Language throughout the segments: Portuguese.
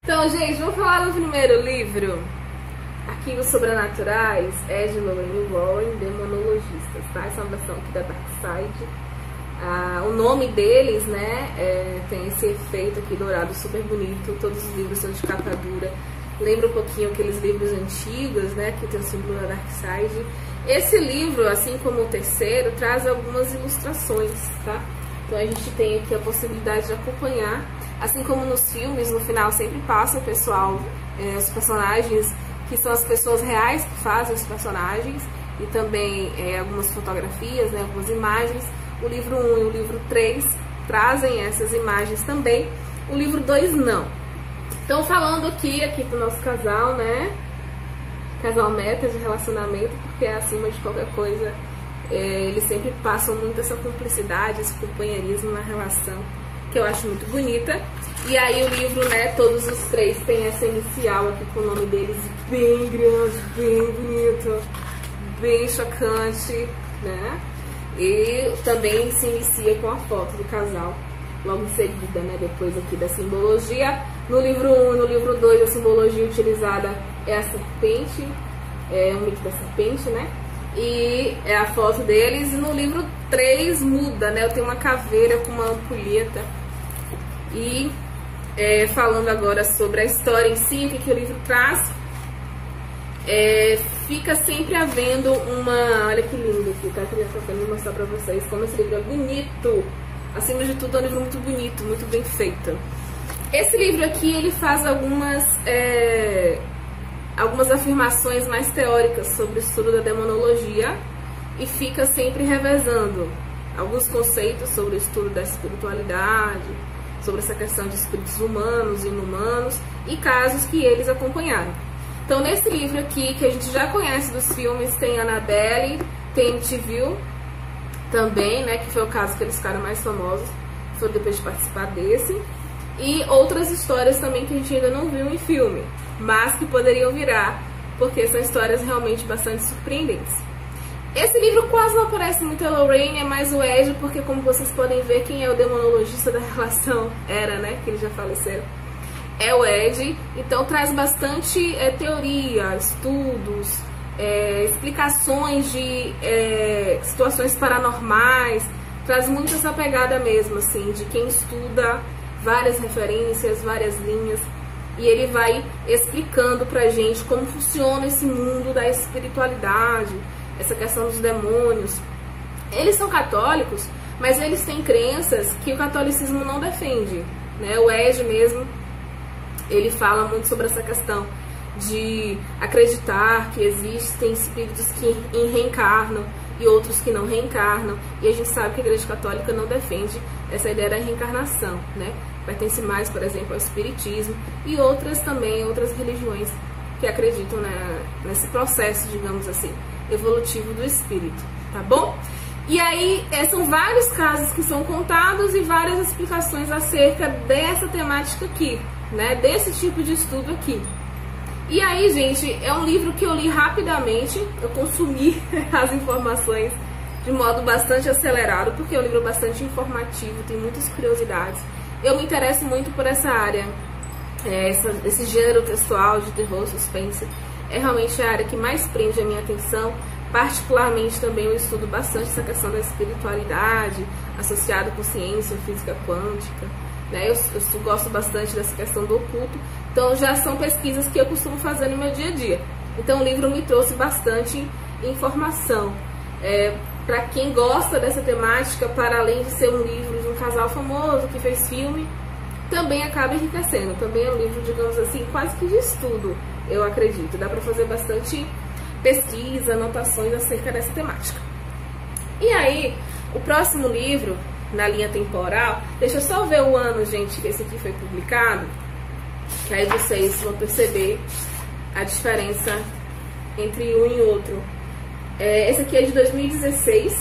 Então, gente, vamos falar do primeiro livro, Arquivos Sobrenaturais, Ed Lorraine Warren, Demonologistas, tá? Essa é uma versão aqui da Dark Side. O nome deles, né, tem esse efeito aqui dourado super bonito. Todos os livros são de capa dura. Lembra um pouquinho aqueles livros antigos, né, que tem o símbolo da Dark Side. Esse livro, assim como o terceiro, traz algumas ilustrações, tá? Então a gente tem aqui a possibilidade de acompanhar. Assim como nos filmes, no final sempre passa o pessoal, os personagens, que são as pessoas reais que fazem os personagens, e também algumas fotografias, né, algumas imagens. O livro 1 e o livro 3 trazem essas imagens também, o livro 2 não. Então falando aqui do nosso casal, né, casal meta de relacionamento, porque acima de qualquer coisa, eles sempre passam muito essa cumplicidade, esse companheirismo na relação, que eu acho muito bonita. E aí o livro, né, todos os três tem essa inicial aqui com o nome deles bem grande, bem bonito, bem chocante, né? E também se inicia com a foto do casal, logo em seguida, né, depois aqui da simbologia. No livro 1 e no livro 2 a simbologia utilizada é a serpente, é o mito da serpente, né? E é a foto deles. E no livro 3 muda, né? Eu tenho uma caveira com uma ampulheta. E falando agora sobre a história em si, o que o livro traz, fica sempre havendo uma... Olha que lindo aqui, tá? Queria mostrar pra vocês como esse livro é bonito. Acima de tudo, é um livro muito bonito, muito bem feito. Esse livro aqui, ele faz algumas afirmações mais teóricas sobre o estudo da demonologia e fica sempre revezando alguns conceitos sobre o estudo da espiritualidade, sobre essa questão de espíritos humanos e inumanos e casos que eles acompanharam. Então nesse livro aqui, que a gente já conhece dos filmes, tem Annabelle, tem MTV também, né, que foi o caso que eles ficaram mais famosos, foi depois de participar desse, e outras histórias também que a gente ainda não viu em filme, mas que poderiam virar, porque são histórias realmente bastante surpreendentes. Esse livro quase não aparece muito a Lorraine, é mais o Ed, porque como vocês podem ver, quem é o demonologista da relação né, que eles já faleceram, é o Ed. Então traz bastante teoria, estudos, explicações de situações paranormais, traz muito essa pegada mesmo, assim, de quem estuda várias referências, várias linhas, e ele vai explicando pra gente como funciona esse mundo da espiritualidade, essa questão dos demônios. Eles são católicos, mas eles têm crenças que o catolicismo não defende, né? O Ed mesmo, ele fala muito sobre essa questão de acreditar que existem espíritos que reencarnam e outros que não reencarnam, e a gente sabe que a Igreja Católica não defende essa ideia da reencarnação, né? Pertence mais, por exemplo, ao espiritismo e outras também, outras religiões que acreditam nesse processo, digamos assim, evolutivo do espírito, tá bom? E aí, são vários casos que são contados e várias explicações acerca dessa temática aqui, né? Desse tipo de estudo aqui. E aí, gente, é um livro que eu li rapidamente, eu consumi as informações de modo bastante acelerado, porque é um livro bastante informativo, tem muitas curiosidades. Eu me interesso muito por essa área, esse gênero textual de terror, suspense, é realmente a área que mais prende a minha atenção. Particularmente também eu estudo bastante essa questão da espiritualidade, associada com ciência, física quântica, né? Eu gosto bastante dessa questão do oculto, então já são pesquisas que eu costumo fazer no meu dia a dia. Então o livro me trouxe bastante informação. Para quem gosta dessa temática, para além de ser um livro de um casal famoso que fez filme, também acaba enriquecendo. Também é um livro, digamos assim, quase que de estudo, eu acredito. Dá para fazer bastante pesquisa, anotações acerca dessa temática. E aí, o próximo livro, na linha temporal, deixa eu só ver o ano, gente, que esse aqui foi publicado, que aí vocês vão perceber a diferença entre um e outro. Esse aqui é de 2016,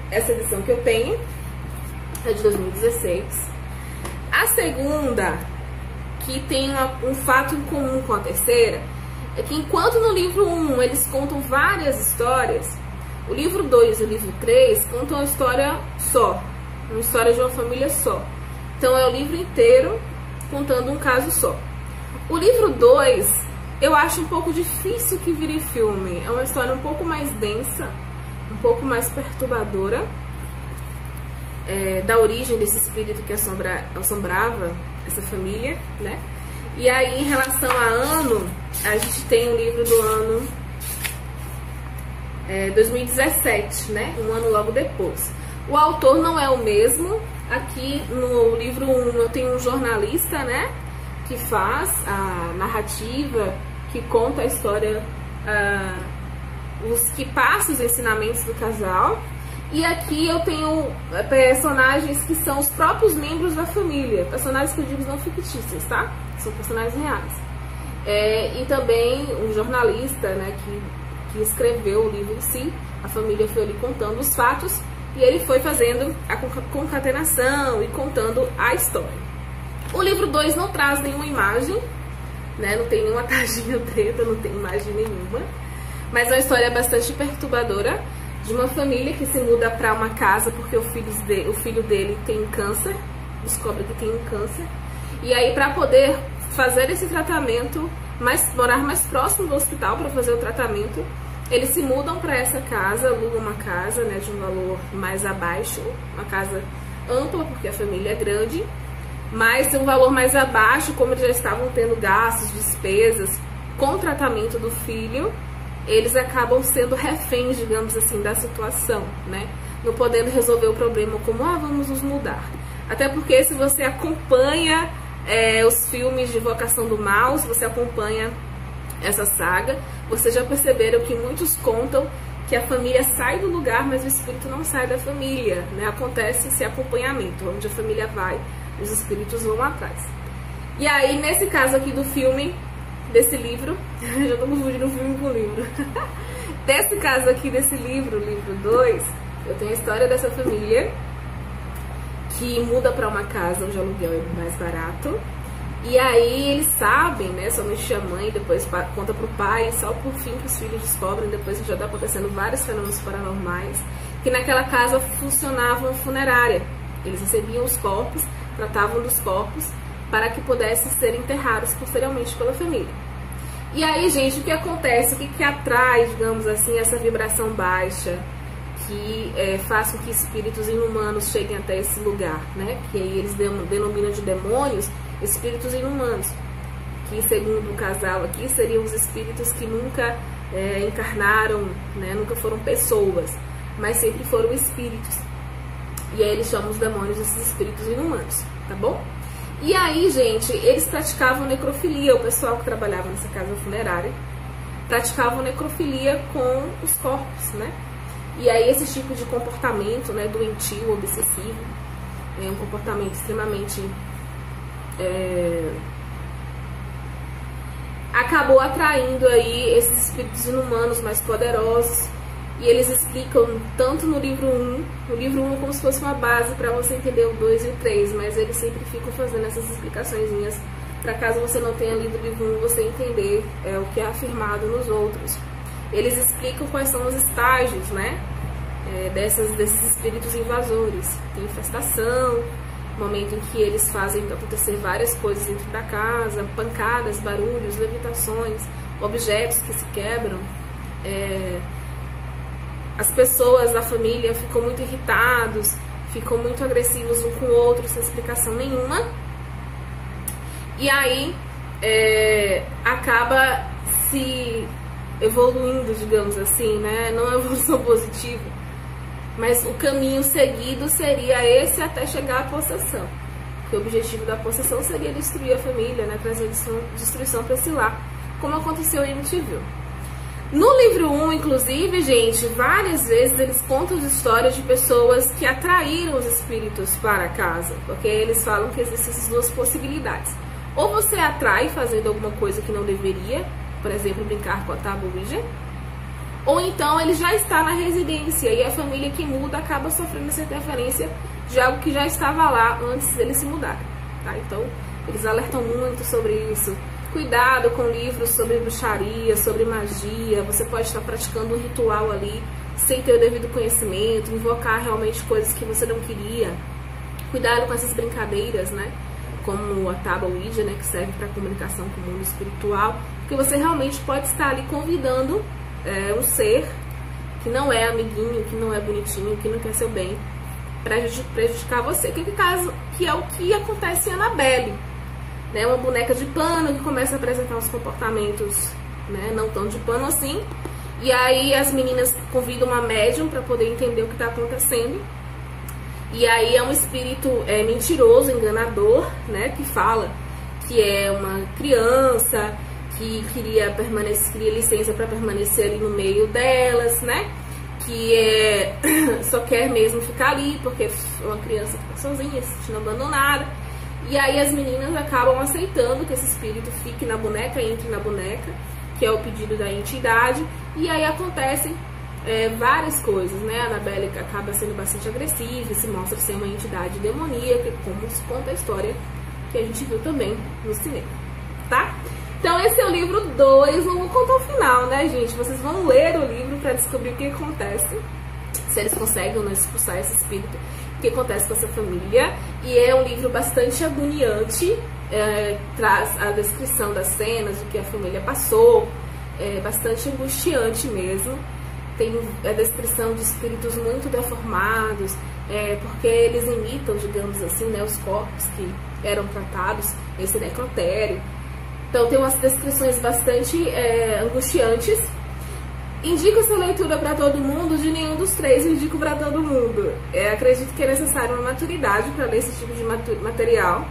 essa edição que eu tenho é de 2016. A segunda, que tem um fato em comum com a terceira, é que enquanto no livro 1 eles contam várias histórias, o livro 2 e o livro 3 contam uma história só, uma história de uma família só. Então é o livro inteiro contando um caso só. O livro 2, eu acho um pouco difícil que vire filme. É uma história um pouco mais densa, um pouco mais perturbadora, da origem desse espírito que assombrava essa família, né? E aí, em relação a ano, a gente tem o livro do ano 2017, né? Um ano logo depois. O autor não é o mesmo. Aqui no livro 1 eu tenho um jornalista, né? Que faz a narrativa, que conta a história, que passa os ensinamentos do casal. E aqui eu tenho personagens que são os próprios membros da família. Personagens que eu digo não fictícios, tá? São personagens reais. E também um jornalista, né, que escreveu o livro em si. A família foi ali contando os fatos e ele foi fazendo a concatenação e contando a história. O livro 2 não traz nenhuma imagem, né? Não tem nenhuma tarjinha preta, não tem imagem nenhuma. Mas é uma história bastante perturbadora de uma família que se muda para uma casa porque o filho dele tem câncer, descobre que tem um câncer. E aí, para poder fazer esse tratamento, morar mais próximo do hospital para fazer o tratamento, eles se mudam para essa casa, alugam uma casa, né, de um valor mais abaixo, uma casa ampla porque a família é grande, mas um valor mais abaixo, como eles já estavam tendo gastos, despesas com o tratamento do filho, eles acabam sendo reféns, digamos assim, da situação, né? Não podendo resolver o problema como, vamos nos mudar. Até porque se você acompanha os filmes de Invocação do Mal, se você acompanha essa saga, vocês já perceberam que muitos contam que a família sai do lugar, mas o espírito não sai da família, né? Acontece esse acompanhamento, onde a família vai, os espíritos vão atrás. E aí, nesse caso aqui do filme, desse livro, já tô confundindo o filme com o livro. Desse caso aqui, desse livro, livro 2, eu tenho a história dessa família que muda para uma casa onde o aluguel é mais barato. E aí eles sabem, né, somente a mãe, depois conta pro pai, só por fim que os filhos descobrem, depois já tá acontecendo vários fenômenos paranormais, que naquela casa funcionava uma funerária. Eles recebiam os corpos, tratavam dos corpos, para que pudessem ser enterrados posteriormente pela família. E aí, gente, o que acontece? O que atrai, digamos assim, essa vibração baixa, que faz com que espíritos inumanos cheguem até esse lugar, né? Que aí eles denominam de demônios, espíritos inumanos, que segundo o casal aqui seriam os espíritos que nunca encarnaram, né? Nunca foram pessoas, mas sempre foram espíritos. E aí eles chamam os demônios desses espíritos inumanos, tá bom? E aí, gente, eles praticavam necrofilia, o pessoal que trabalhava nessa casa funerária praticavam necrofilia com os corpos, né? E aí esse tipo de comportamento, né, doentio, obsessivo, é um comportamento extremamente acabou atraindo aí esses espíritos inumanos mais poderosos. E eles explicam tanto no livro 1 como se fosse uma base para você entender o 2 e o 3, mas eles sempre ficam fazendo essas explicaçõezinhas para caso você não tenha lido o livro 1, você entender o que é afirmado nos outros. Eles explicam quais são os estágios, né, desses espíritos invasores. Tem infestação, momento em que eles fazem acontecer várias coisas dentro da casa, pancadas, barulhos, levitações, objetos que se quebram. As pessoas da família ficam muito irritados, ficam muito agressivos um com o outro, sem explicação nenhuma. E aí acaba se evoluindo, digamos assim, né? Não é evolução positiva, mas o caminho seguido seria esse até chegar à possessão. Porque o objetivo da possessão seria destruir a família, né? Trazer destruição para esse lar, como aconteceu em MTV. No livro 1, inclusive, gente, várias vezes eles contam as histórias de pessoas que atraíram os espíritos para casa, porque eles falam que existem essas duas possibilidades. Ou você atrai fazendo alguma coisa que não deveria, por exemplo, brincar com a tábua Ouija, ou então ele já está na residência e a família que muda acaba sofrendo essa interferência de algo que já estava lá antes deles se mudarem, tá? Então, eles alertam muito sobre isso. Cuidado com livros sobre bruxaria, sobre magia. Você pode estar praticando um ritual ali sem ter o devido conhecimento, invocar realmente coisas que você não queria. Cuidado com essas brincadeiras, né? como a tábua Ouija, né, que serve para comunicação com o mundo espiritual, porque você realmente pode estar ali convidando um ser que não é amiguinho, que não é bonitinho, que não quer seu bem, para prejudicar você. Que é o que acontece em Annabelle, né, uma boneca de pano que começa a apresentar uns comportamentos, né, não tão de pano assim, e aí as meninas convidam uma médium para poder entender o que está acontecendo. E aí é um espírito mentiroso, enganador, né, que fala que é uma criança, que queria licença para permanecer ali no meio delas, né, que só quer mesmo ficar ali porque é uma criança que está sozinha, se sentindo abandonada. E aí as meninas acabam aceitando que esse espírito fique na boneca, entre na boneca, que é o pedido da entidade, e aí acontecem várias coisas, né? A Annabelle acaba sendo bastante agressiva, se mostra ser uma entidade demoníaca, como se conta a história que a gente viu também no cinema, tá? Então esse é o livro 2, não vou contar o final, né, gente? Vocês vão ler o livro para descobrir o que acontece, se eles conseguem ou não expulsar esse espírito, o que acontece com essa família. E é um livro bastante agoniante, traz a descrição das cenas, do que a família passou, bastante angustiante mesmo. Tem a descrição de espíritos muito deformados, porque eles imitam, digamos assim, né, os corpos que eram tratados nesse necrotério. Então tem umas descrições bastante angustiantes. Indico essa leitura para todo mundo? De nenhum dos três eu indico para todo mundo. Acredito que é necessário uma maturidade para ler esse tipo de material.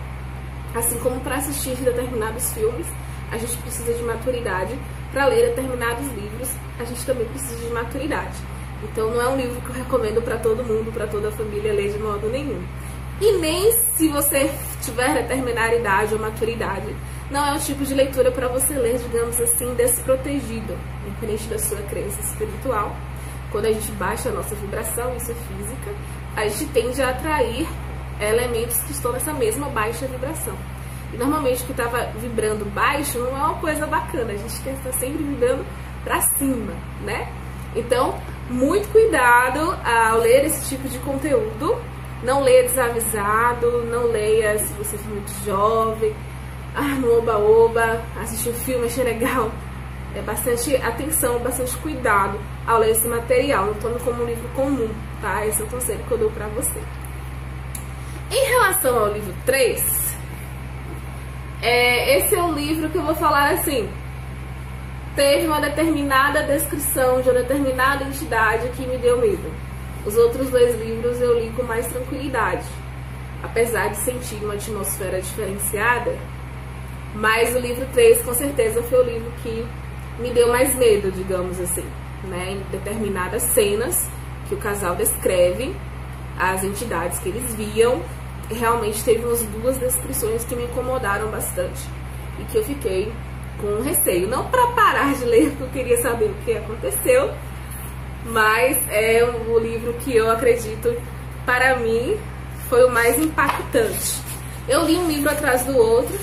Assim como para assistir determinados filmes, a gente precisa de maturidade. Para ler determinados livros, a gente também precisa de maturidade. Então não é um livro que eu recomendo para todo mundo, para toda a família ler de modo nenhum. E nem se você tiver determinada idade ou maturidade, não é um tipo de leitura para você ler, digamos assim, desprotegido, independente da sua crença espiritual. Quando a gente baixa a nossa vibração, isso é física, a gente tende a atrair elementos que estão nessa mesma baixa vibração. E normalmente o que estava vibrando baixo não é uma coisa bacana, a gente quer estar sempre vibrando para cima, né? Então, muito cuidado ao ler esse tipo de conteúdo. Não leia desavisado, não leia se você for muito jovem, no oba-oba, assistir um filme, achei legal. Bastante atenção, bastante cuidado ao ler esse material, não tome como um livro comum, tá? Esse é o conselho que eu dou pra você. Em relação ao livro 3, esse é um livro que eu vou falar assim, teve uma determinada descrição de uma determinada entidade que me deu medo. Os outros 2 livros eu li com mais tranquilidade, apesar de sentir uma atmosfera diferenciada, mas o livro 3 com certeza foi o livro que me deu mais medo, digamos assim, né? Em determinadas cenas que o casal descreve, as entidades que eles viam, realmente teve umas 2 descrições que me incomodaram bastante e que eu fiquei com receio, não para parar de ler, porque eu queria saber o que aconteceu, mas é o livro que eu acredito, para mim, foi o mais impactante. Eu li um livro atrás do outro,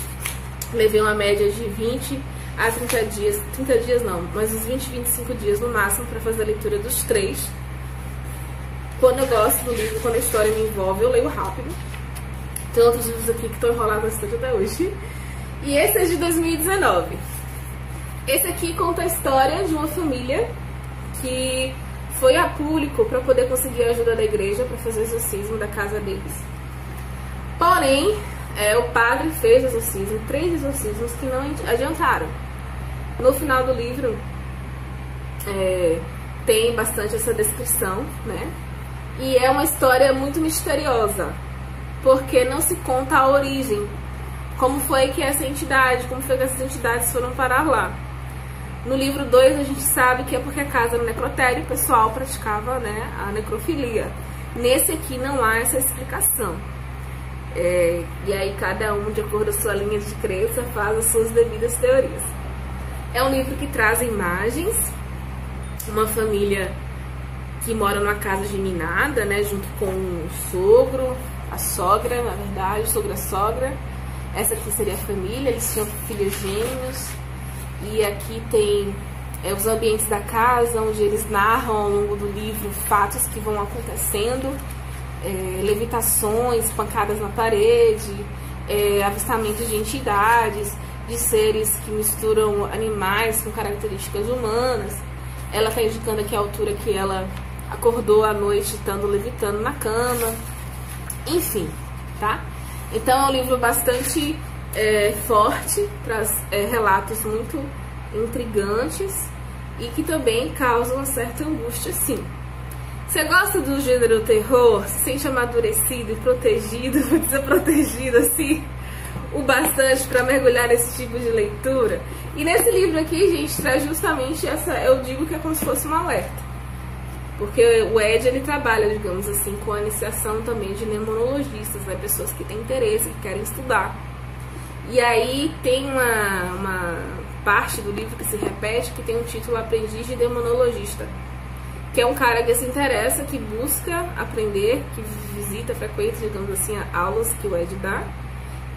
levei uma média de 20 a 30 dias, 30 dias não, mas uns 20, 25 dias no máximo para fazer a leitura dos 3. Quando eu gosto do livro, quando a história me envolve, eu leio rápido. Tem outros livros aqui que estão enrolados bastante até hoje. E esse é de 2019. Esse aqui conta a história de uma família que foi a público para poder conseguir a ajuda da igreja para fazer o exorcismo da casa deles. Porém, o padre fez exorcismo, 3 exorcismos que não adiantaram. No final do livro tem bastante essa descrição, né? E é uma história muito misteriosa, porque não se conta a origem. Como foi que essa entidade, como foi que essas entidades foram parar lá. No livro 2 a gente sabe que é porque a casa era um necrotério, o pessoal praticava, né, a necrofilia. Nesse aqui não há essa explicação. E aí cada um, de acordo com a sua linha de crença, faz as suas devidas teorias. É um livro que traz imagens, uma família que mora numa casa geminada, né, junto com o sogro, a sogra, na verdade, o sogro e a sogra. Essa aqui seria a família, eles tinham filhos gêmeos. E aqui tem os ambientes da casa, onde eles narram ao longo do livro fatos que vão acontecendo, levitações, pancadas na parede, avistamentos de entidades, de seres que misturam animais com características humanas. Ela está indicando aqui a altura que ela acordou à noite estando levitando na cama. Enfim, tá? Então é um livro bastante forte, traz relatos muito intrigantes e que também causam uma certa angústia, sim. Você gosta do gênero terror, se sente amadurecido e protegido, vou dizer protegido assim, o bastante para mergulhar nesse tipo de leitura? E nesse livro aqui, gente, traz justamente essa, eu digo que é como se fosse um alerta. Porque o Ed, ele trabalha, digamos assim, com a iniciação também de demonologistas, né? Pessoas que têm interesse, que querem estudar. E aí tem uma parte do livro que se repete, que tem um título Aprendiz de Demonologista, que é um cara que se interessa, que busca aprender, que visita, frequenta, digamos assim, aulas que o Ed dá.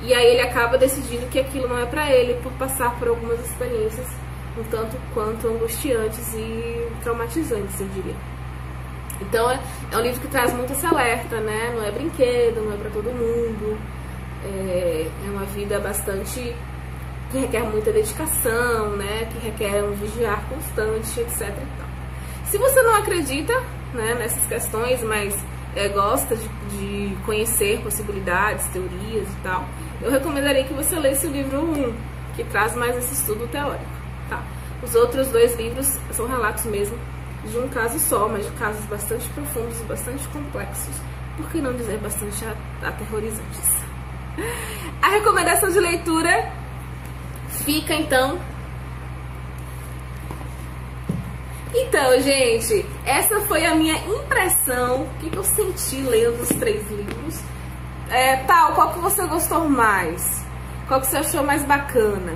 E aí ele acaba decidindo que aquilo não é pra ele, por passar por algumas experiências um tanto quanto angustiantes e traumatizantes, eu diria. Então é um livro que traz muito esse alerta, né? Não é brinquedo, não é pra todo mundo. É uma vida bastante que requer muita dedicação, né? Que requer um vigiar constante, etc. e tal. Se você não acredita, né, nessas questões, mas gosta de conhecer possibilidades, teorias e tal, eu recomendaria que você lesse o livro 1, que traz mais esse estudo teórico, tá? Os outros 2 livros são relatos mesmo de um caso só, mas de casos bastante profundos e bastante complexos, por que não dizer bastante aterrorizantes. A recomendação de leitura fica então. Então, gente, essa foi a minha impressão, o que eu senti lendo os 3 livros. Qual que você gostou mais? Qual que você achou mais bacana?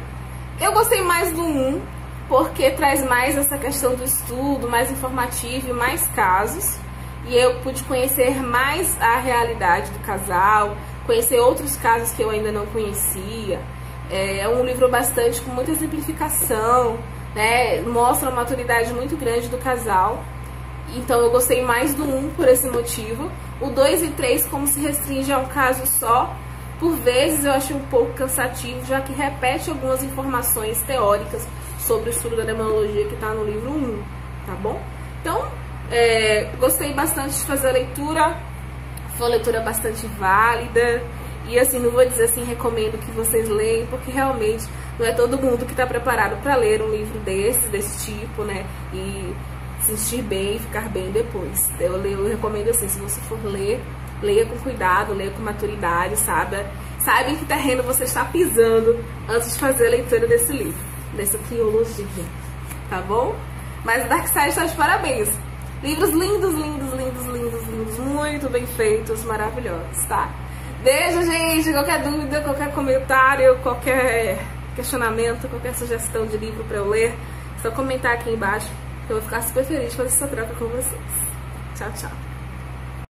Eu gostei mais do 1, porque traz mais essa questão do estudo, mais informativo e mais casos. E eu pude conhecer mais a realidade do casal, conhecer outros casos que eu ainda não conhecia. É um livro bastante com muita exemplificação, né? Mostra uma maturidade muito grande do casal. Então eu gostei mais do 1 por esse motivo. O 2 e 3, como se restringe a um caso só, por vezes eu achei um pouco cansativo, já que repete algumas informações teóricas sobre o estudo da demonologia que está no livro 1, tá bom? Então, gostei bastante de fazer a leitura, foi uma leitura bastante válida, e assim, não vou dizer assim, recomendo que vocês leiam, porque realmente não é todo mundo que está preparado para ler um livro desse tipo, né, e se sentir bem e ficar bem depois. Eu recomendo assim, se você for ler, leia com cuidado, leia com maturidade, saiba em que terreno você está pisando antes de fazer a leitura desse livro, dessa trilogia, tá bom? Mas o Dark Side está de parabéns. Livros lindos, lindos, lindos, lindos, lindos, muito bem feitos, maravilhosos, tá? Beijo, gente! Qualquer dúvida, qualquer comentário, qualquer questionamento, qualquer sugestão de livro para eu ler, é só comentar aqui embaixo, que eu vou ficar super feliz de fazer essa troca com vocês. Tchau, tchau!